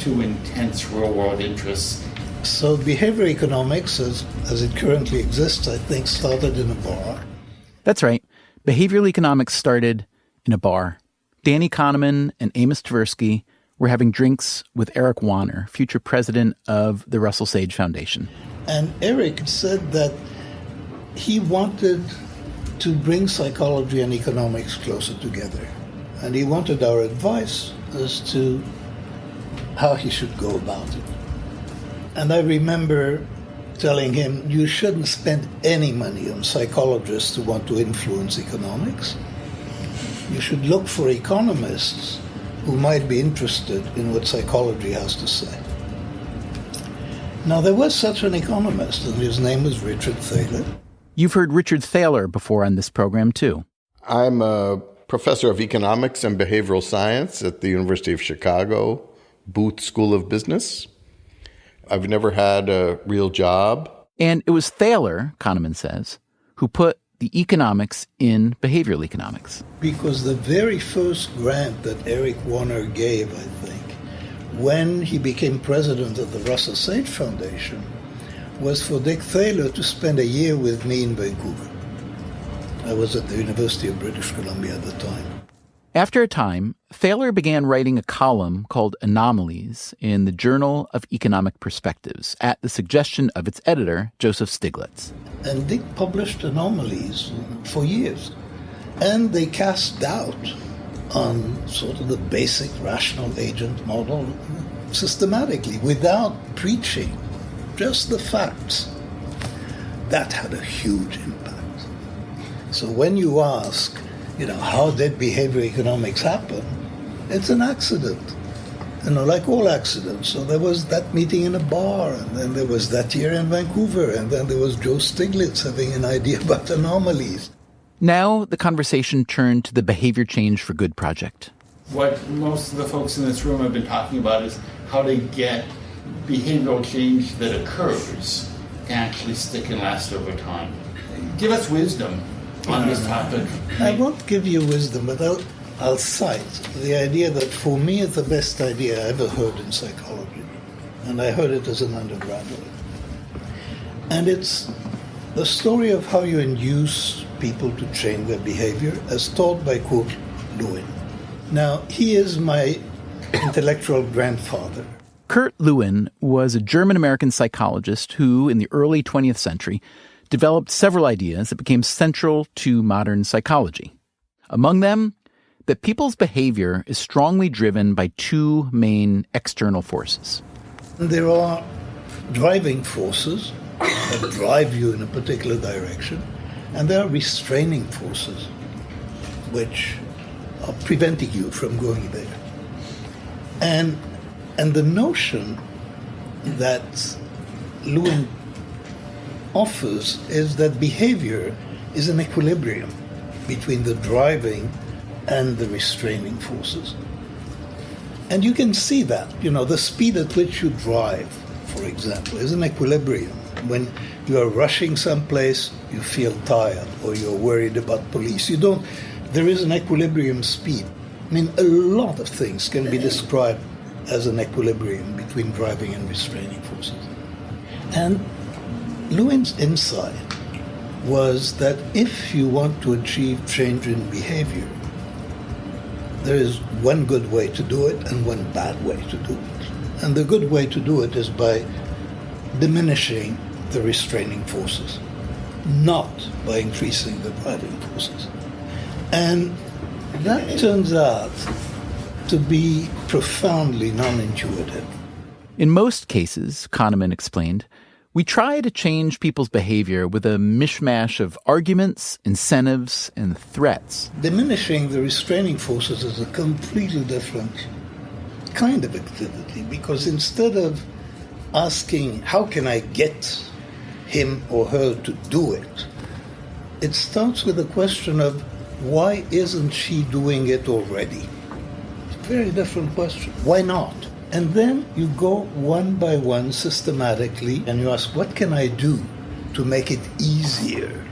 too intense real-world interests. So behavior economics, as it currently exists, I think started in a bar. That's right. Behavioral economics started in a bar. Danny Kahneman and Amos Tversky were having drinks with Eric Warner, future president of the Russell Sage Foundation. And Eric said that he wanted to bring psychology and economics closer together. And he wanted our advice as to how he should go about it. And I remember telling him, you shouldn't spend any money on psychologists who want to influence economics. You should look for economists who might be interested in what psychology has to say. Now, there was such an economist, and his name was Richard Thaler. You've heard Richard Thaler before on this program, too. I'm a professor of economics and behavioral science at the University of Chicago, Booth School of Business. I've never had a real job. And it was Thaler, Kahneman says, who put the economics in behavioral economics. Because the very first grant that Eric Warner gave, I think, when he became president of the Russell Sage Foundation, was for Dick Thaler to spend a year with me in Vancouver. I was at the University of British Columbia at the time. After a time, Thaler began writing a column called Anomalies in the Journal of Economic Perspectives at the suggestion of its editor, Joseph Stiglitz. And Dick published Anomalies for years. And they cast doubt on sort of the basic rational agent model systematically, without preaching, just the facts. That had a huge impact. So when you ask, how did behavior economics happen? It's an accident, like all accidents. So there was that meeting in a bar, and then there was that year in Vancouver, and then there was Joe Stiglitz having an idea about anomalies. Now the conversation turned to the Behavior Change for Good project. What most of the folks in this room have been talking about is how to get behavioral change that occurs to actually stick and last over time. Give us wisdom on this topic. I won't give you wisdom, but I'll cite the idea that for me it's the best idea I ever heard in psychology. And I heard it as an undergraduate. And it's the story of how you induce people to change their behavior as taught by Kurt Lewin. Now, he is my intellectual grandfather. Kurt Lewin was a German-American psychologist who, in the early 20th century, developed several ideas that became central to modern psychology. Among them, that people's behavior is strongly driven by two main external forces. There are driving forces that drive you in a particular direction, and there are restraining forces which are preventing you from going there. And the notion that Lewin offers is that behavior is an equilibrium between the driving and the restraining forces. And you can see that, the speed at which you drive, for example, is an equilibrium. When you are rushing someplace, you feel tired or you're worried about police. There is an equilibrium speed. A lot of things can be described as an equilibrium between driving and restraining forces. And Lewin's insight was that if you want to achieve change in behavior, there is one good way to do it and one bad way to do it. And the good way to do it is by diminishing the restraining forces, not by increasing the driving forces. And that turns out to be profoundly non-intuitive. In most cases, Kahneman explained, we try to change people's behavior with a mishmash of arguments, incentives, and threats. Diminishing the restraining forces is a completely different kind of activity, because instead of asking, how can I get him or her to do it, it starts with the question of, why isn't she doing it already? It's a very different question. Why not? And then you go one by one systematically and you ask, what can I do to make it easier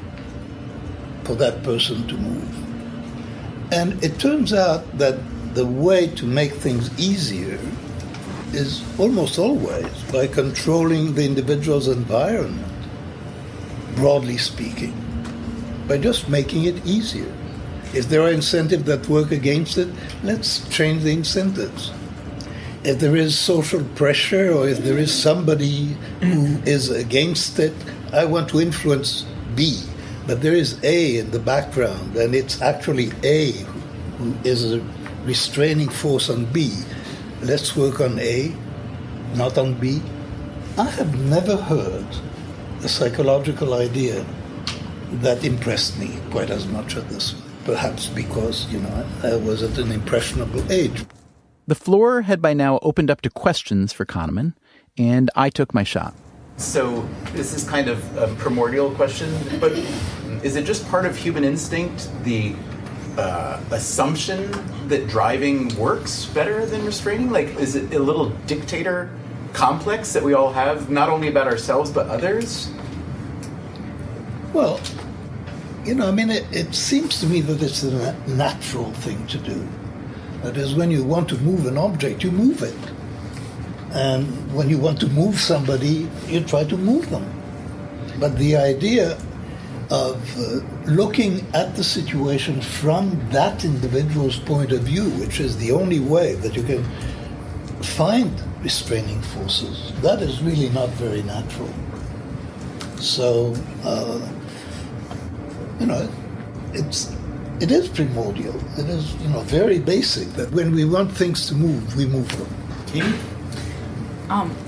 for that person to move? And it turns out that the way to make things easier is almost always by controlling the individual's environment, broadly speaking, by just making it easier. If there are incentives that work against it, let's change the incentives. If there is social pressure or if there is somebody who is against it, I want to influence B. But there is A in the background, and it's actually A who is a restraining force on B. Let's work on A, not on B. I have never heard a psychological idea that impressed me quite as much as this one. Perhaps because, I was at an impressionable age. The floor had by now opened up to questions for Kahneman, and I took my shot. So this is kind of a primordial question, but is it just part of human instinct, the assumption that driving works better than restraining? Like, is it a little dictator complex that we all have, not only about ourselves, but others? Well, it seems to me that it's a natural thing to do. That is, when you want to move an object, you move it. And when you want to move somebody, you try to move them. But the idea of looking at the situation from that individual's point of view, which is the only way that you can find restraining forces, that is really not very natural. So, it is primordial. It is, very basic that when we want things to move, we move them.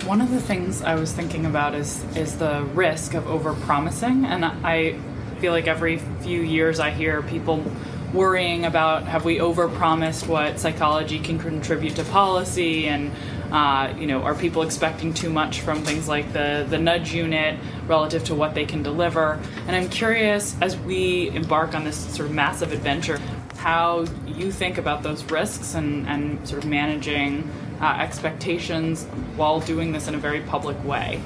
One of the things I was thinking about is the risk of overpromising, and I feel like every few years I hear people worrying about, have we overpromised what psychology can contribute to policy, and are people expecting too much from things like the nudge unit relative to what they can deliver? And I'm curious, as we embark on this sort of massive adventure, how you think about those risks and sort of managing expectations while doing this in a very public way.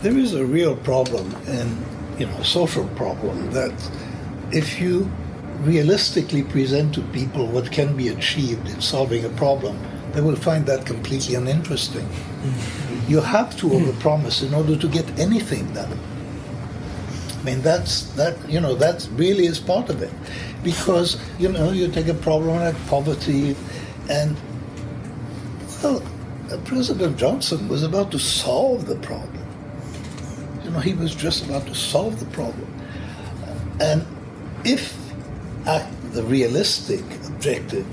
There is a real problem, and social problem, that if you realistically present to people what can be achieved in solving a problem, they will find that completely uninteresting. You have to overpromise in order to get anything done. I mean, that really is part of it. Because, you take a problem like poverty, and, President Johnson was about to solve the problem. He was just about to solve the problem. And if the realistic objective,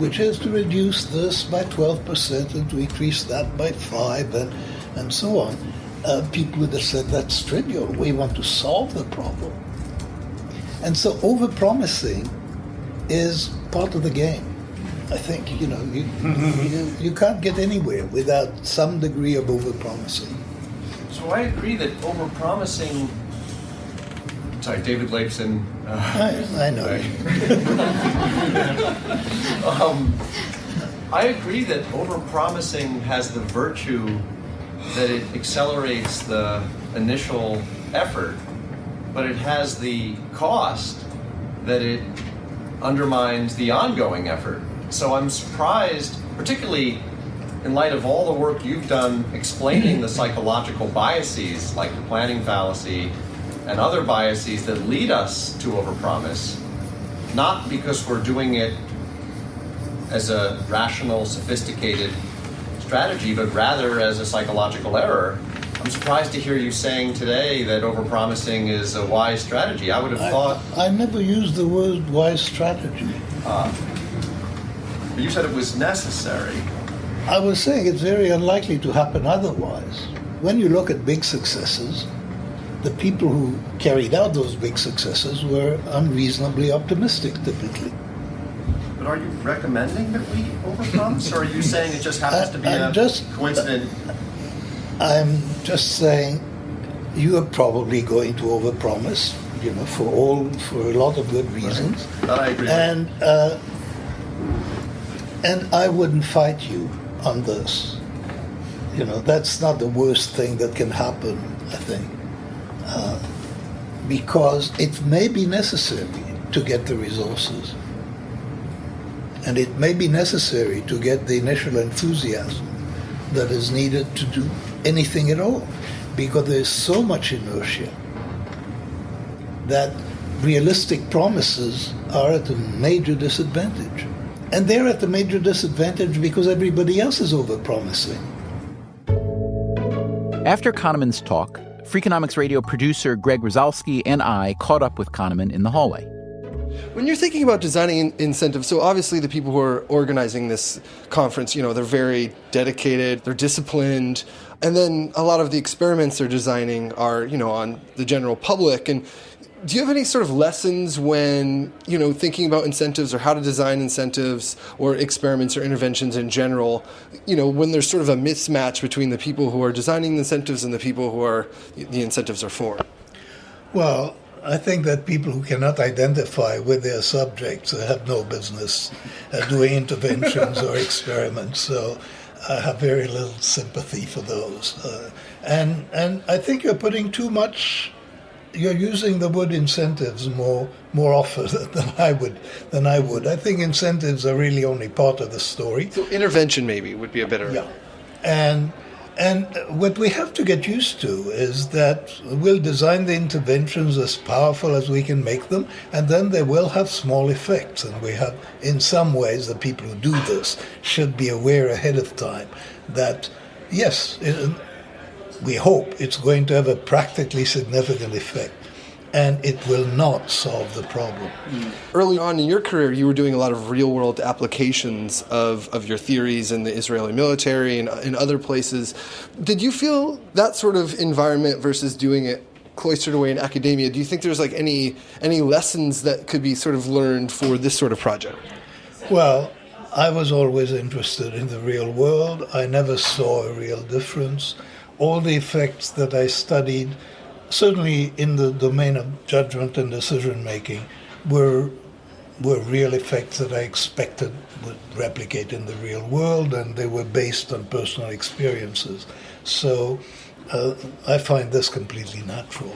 which is to reduce this by 12% and to increase that by 5% and so on, people would have said, that's trivial. We want to solve the problem. And so overpromising is part of the game. I think, you can't get anywhere without some degree of overpromising. So I agree that overpromising. Sorry, David Lakeson. I know. I agree that overpromising has the virtue that it accelerates the initial effort, but it has the cost that it undermines the ongoing effort. So I'm surprised, particularly in light of all the work you've done explaining the psychological biases like the planning fallacy and other biases that lead us to overpromise, not because we're doing it as a rational, sophisticated strategy, but rather as a psychological error. I'm surprised to hear you saying today that overpromising is a wise strategy. I would have thought... I never used the word wise strategy. But you said it was necessary. I was saying it's very unlikely to happen otherwise. When you look at big successes, the people who carried out those big successes were unreasonably optimistic, typically. But are you recommending that we overpromise, or are you saying it just happens to be coincident? I'm just saying you are probably going to overpromise, for a lot of good reasons. Right. I agree. And I wouldn't fight you on this. That's not the worst thing that can happen, I think. Because it may be necessary to get the resources. And it may be necessary to get the initial enthusiasm. that is needed to do anything at all, because there's so much inertia that realistic promises are at a major disadvantage. And they're at a major disadvantage because everybody else is overpromising. After Kahneman's talk, Freakonomics Radio producer Greg Rosalsky and I caught up with Kahneman in the hallway. When you're thinking about designing incentives, so obviously the people who are organizing this conference, they're very dedicated, they're disciplined, and then a lot of the experiments they're designing are, on the general public. And do you have any sort of lessons when, thinking about incentives or how to design incentives or experiments or interventions in general, when there's sort of a mismatch between the people who are designing the incentives and the people who the incentives are for? Well, I think that people who cannot identify with their subjects have no business doing interventions or experiments. So I have very little sympathy for those. And I think you're putting too much. You're using the word incentives more often than I would. I think incentives are really only part of the story. So intervention maybe would be a better. Yeah, and what we have to get used to is that we'll design the interventions as powerful as we can make them, and then they will have small effects. And we have, in some ways, the people who do this should be aware ahead of time that yes. We hope it's going to have a practically significant effect, and it will not solve the problem. Early on in your career, you were doing a lot of real-world applications of your theories in the Israeli military and in other places. Did you feel that sort of environment versus doing it cloistered away in academia, do you think there's any lessons that could be sort of learned for this sort of project? Well, I was always interested in the real world. I never saw a real difference. All the effects that I studied, certainly in the domain of judgment and decision-making, were real effects that I expected would replicate in the real world, and they were based on personal experiences. So I find this completely natural.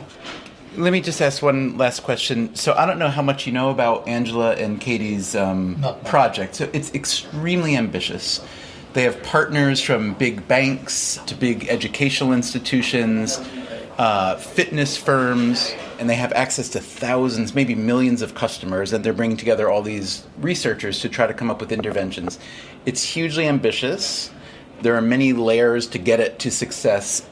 Let me just ask one last question. So I don't know how much you know about Angela and Katie's project. So it's extremely ambitious. They have partners from big banks to big educational institutions, fitness firms, and they have access to thousands, maybe millions of customers, and they're bringing together all these researchers to try to come up with interventions. It's hugely ambitious. There are many layers to get it to success.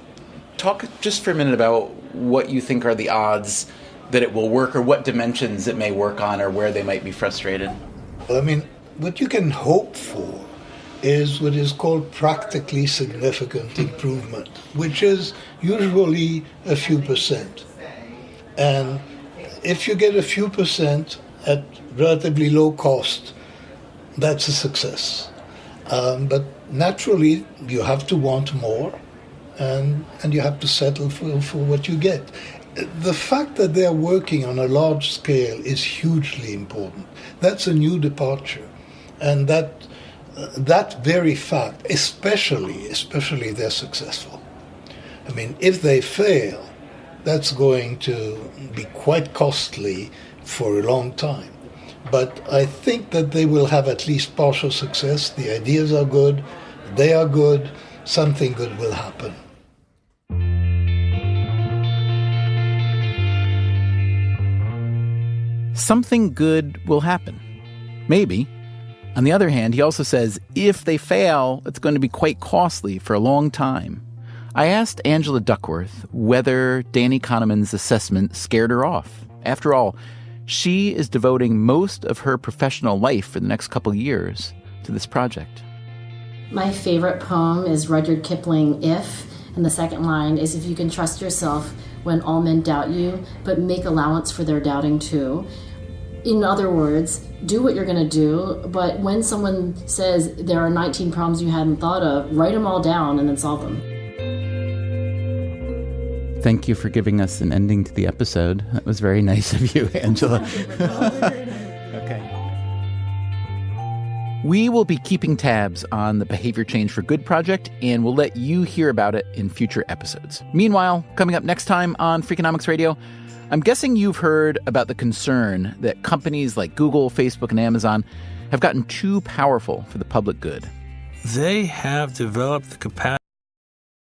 Talk just for a minute about what you think are the odds that it will work, or what dimensions it may work on, or where they might be frustrated. Well, I mean, what you can hope for is what is called practically significant improvement, which is usually a few percent. And if you get a few percent at relatively low cost, that's a success. But naturally, you have to want more, and you have to settle for what you get. The fact that they're working on a large scale is hugely important. That's a new departure. And that very fact, especially they're successful. I mean, if they fail, that's going to be quite costly for a long time. But I think that they will have at least partial success. The ideas are good, they are good, something good will happen. Something good will happen. Maybe. On the other hand, he also says if they fail, it's going to be quite costly for a long time. I asked Angela Duckworth whether Danny Kahneman's assessment scared her off. After all, she is devoting most of her professional life for the next couple years to this project. My favorite poem is Rudyard Kipling, If, and the second line is, if you can trust yourself when all men doubt you, but make allowance for their doubting too. In other words, do what you're going to do, but when someone says there are 19 problems you hadn't thought of, write them all down and then solve them. Thank you for giving us an ending to the episode. That was very nice of you, Angela. Okay. We will be keeping tabs on the Behavior Change for Good project, and we'll let you hear about it in future episodes. Meanwhile, coming up next time on Freakonomics Radio, I'm guessing you've heard about the concern that companies like Google, Facebook, and Amazon have gotten too powerful for the public good. they have developed the capacity